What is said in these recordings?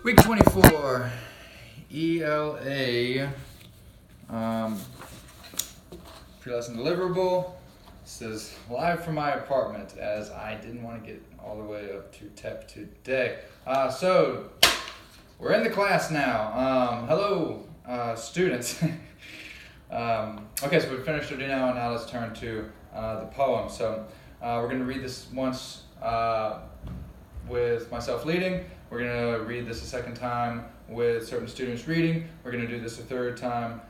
Week 24, ELA, pre-lesson deliverable. This is live from my apartment as I didn't want to get all the way up to TEP today. So, we're in the class now. Hello, students. Okay, so we've finished our do now, and now let's turn to the poem. So, we're going to read this once with myself leading. We're going to read this a second time with certain students reading. We're going to do this a third time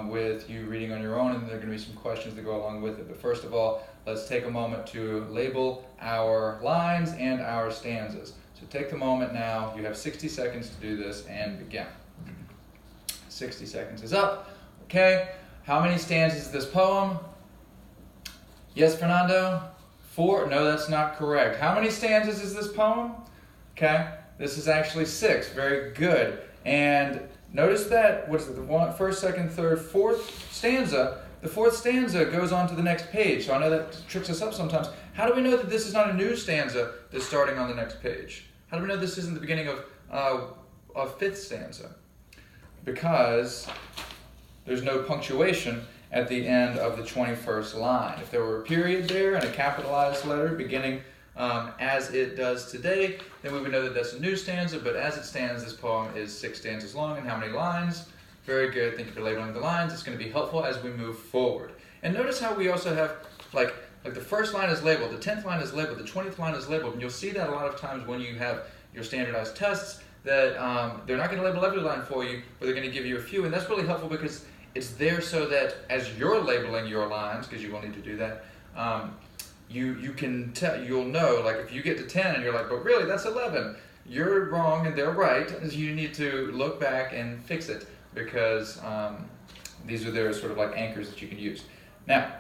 with you reading on your own, and there are going to be some questions that go along with it. But first of all, let's take a moment to label our lines and our stanzas. So take the moment now. You have 60 seconds to do this and begin. 60 seconds is up. Okay. How many stanzas is this poem? Yes, Fernando? 4? No, that's not correct. How many stanzas is this poem? Okay. This is actually 6. Very good. And notice that, what is it, the first, second, third, fourth stanza? The fourth stanza goes on to the next page. So I know that tricks us up sometimes. How do we know that this is not a new stanza that's starting on the next page? How do we know this isn't the beginning of fifth stanza? Because there's no punctuation at the end of the 21st line. If there were a period there and a capitalized letter beginning as it does today, then we would know that that's a new stanza, but as it stands, this poem is 6 stanzas long. And how many lines? Very good. Thank you for labeling the lines. It's going to be helpful as we move forward. And notice how we also have, like the first line is labeled, the 10th line is labeled, the 20th line is labeled, and you'll see that a lot of times when you have your standardized tests, that they're not going to label every line for you, but they're going to give you a few, and that's really helpful because it's there so that as you're labeling your lines, because you will need to do that, you can tell, you'll know, like if you get to 10 and you're like, but really that's 11, you're wrong and they're right. You need to look back and fix it because these are their sort of like anchors that you can use. Now,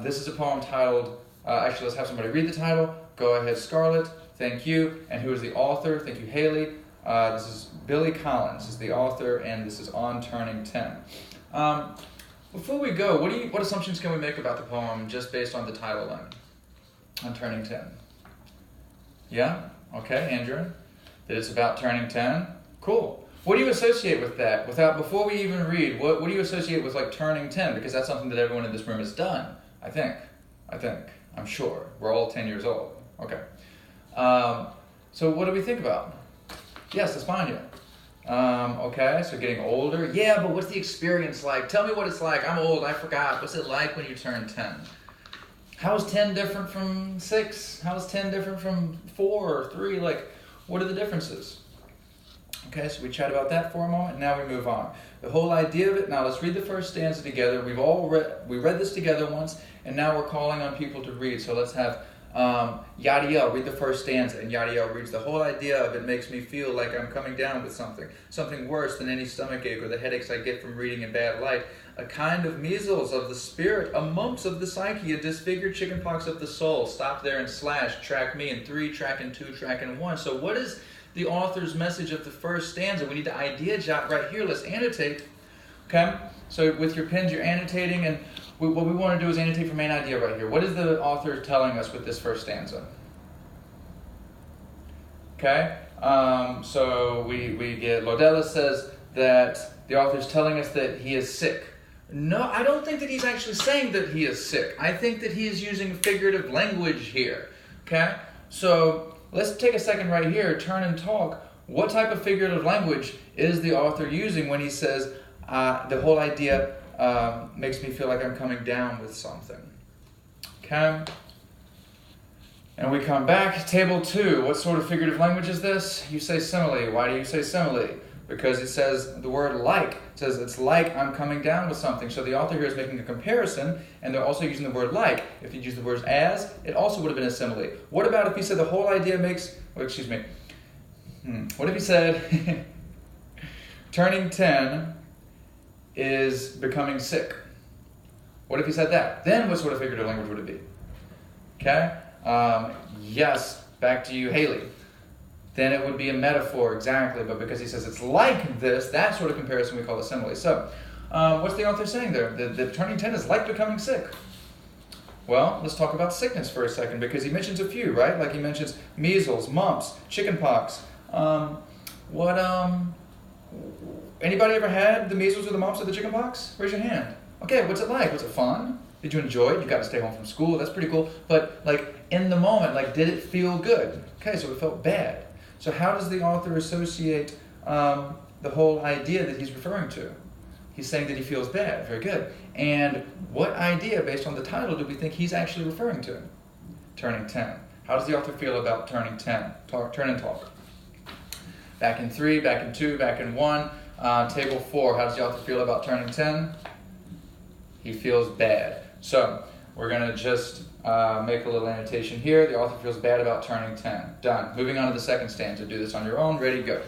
this is a poem titled, actually let's have somebody read the title. Go ahead, Scarlett. Thank you. And who is the author? Thank you, Haley. This is Billy Collins is the author, and this is On Turning 10. Before we go, what assumptions can we make about the poem just based on the title alone? On Turning 10. Yeah? Okay, Andrew? That it's about turning 10? Cool. What do you associate with that? Before we even read, what do you associate with like turning 10? Because that's something that everyone in this room has done, I think. I'm sure. We're all 10 years old. Okay. So what do we think about? Yes, that's fine, yeah. Okay, so getting older. Yeah, but what's the experience like? Tell me what it's like. I'm old, I forgot. What's it like when you turn 10? How is 10 different from 6? How is 10 different from 4 or 3? Like, what are the differences? Okay, so we chat about that for a moment. Now we move on. The whole idea of it, now let's read the first stanza together. We read this together once, and now we're calling on people to read. So let's have Yadiel read the first stanza, and Yadiel reads the whole idea of it makes me feel like I'm coming down with something worse than any stomachache or the headaches I get from reading in bad light, a kind of measles of the spirit, a mumps of the psyche, a disfigured chickenpox of the soul. Stop there and slash, track me in 3, track in 2, track in 1. So what is the author's message of the first stanza? We need to idea jot right here. Let's annotate. Okay, so with your pens you're annotating, and what we want to do is annotate for main idea right here. What is the author telling us with this first stanza? Okay, so we get, Lodella says that the author is telling us that he is sick. No, I don't think that he's actually saying that he is sick. I think that he is using figurative language here. Okay, so let's take a second right here, turn and talk. What type of figurative language is the author using when he says the whole idea makes me feel like I'm coming down with something? Okay. And we come back. Table 2. What sort of figurative language is this? You say simile. Why do you say simile? Because it says the word like. It says it's like I'm coming down with something. So the author here is making a comparison, and they're also using the word like. If you use the words as, it also would have been a simile. What about if he said the whole idea makes... What if he said turning 10 is becoming sick? What if he said that? Then what sort of figurative language would it be? Okay? Yes, back to you, Haley. Then it would be a metaphor, exactly. But because he says it's like this, that sort of comparison we call a simile. So, what's the author saying there? The turning 10 is like becoming sick. Well, let's talk about sickness for a second, because he mentions a few, right? Like he mentions measles, mumps, chickenpox. What, anybody ever had the measles or the mumps or the chickenpox? Raise your hand. Okay, what's it like? Was it fun? Did you enjoy it? You got to stay home from school. That's pretty cool. But like in the moment, like did it feel good? Okay, so it felt bad. So how does the author associate the whole idea that he's referring to? He's saying that he feels bad. Very good. And what idea, based on the title, do we think he's actually referring to? Turning 10. How does the author feel about turning 10? Turn and talk. Back in 3, back in 2, back in 1. Table 4. How does the author feel about turning 10? He feels bad. So we're going to just make a little annotation here. The author feels bad about turning 10. Done. Moving on to the second stanza. Do this on your own. Ready, go.